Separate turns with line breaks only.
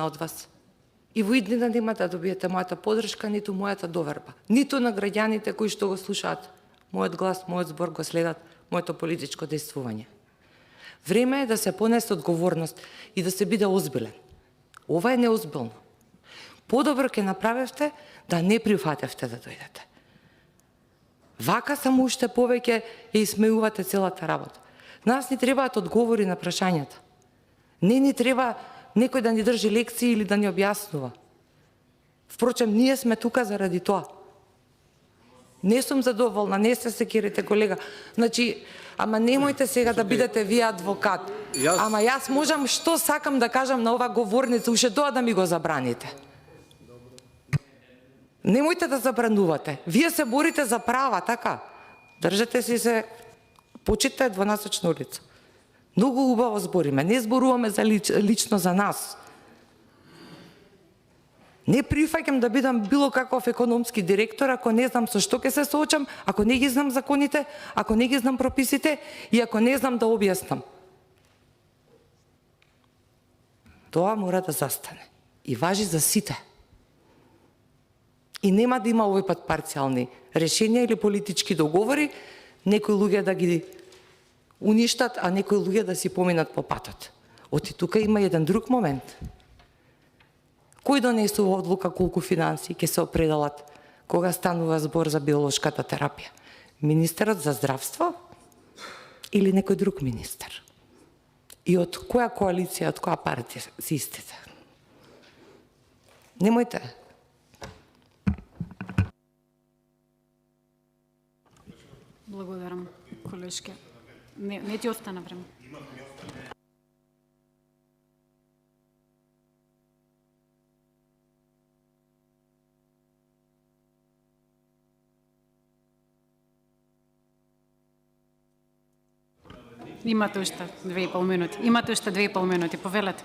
одна од вас. И во иднина нема да добиете мојата подршка, ниту мојата доверба. Ниту на граѓаните кои што го слушаат мојот глас, мојот збор, го следат моето политичко действување. Време е да се понесе одговорност и да се биде озбилен. Ова е неозбилно. Подобро ќе направевте да не прифатевте да дојдете. Вака само уште повеќе ја исмеувате целата работа. Нас ни требаат одговори на прашањата. Не ни треба некој да ни држи лекции или да ни објаснува. Впрочем, ние сме тука заради тоа. Не сум задоволна, не се секирите, колега. Значи, ама немојте сега да бидете вие адвокат. Ама јас можам што сакам да кажам на ова говорница, уште тоа да ми го забраните. Немојте да забранувате. Вие се борите за права, така? Држете си се, почитте 12 улица. Многу убаво збориме, не зборуваме за лично за нас. Не прифаќам да бидам било каков економски директор, ако не знам со што ќе се соочам, ако не ги знам законите, ако не ги знам прописите и ако не знам да објаснам. Тоа мора да застане. И важи за сите. И нема да има овој пат парцијални решенија или политички договори, некои луѓе да ги уништат, а некои луѓе да си поминат по патот. Оти тука има еден друг момент. Кој донесува одлука колку финансии ќе се определат кога станува збор за биолошката терапија? Министерот за здравство или некој друг министер? И од која коалиција, од која партија си истите? Немојте.
Благодарам, колешке. Не ти остана време. Имате уште 2,5 минути. Повелете.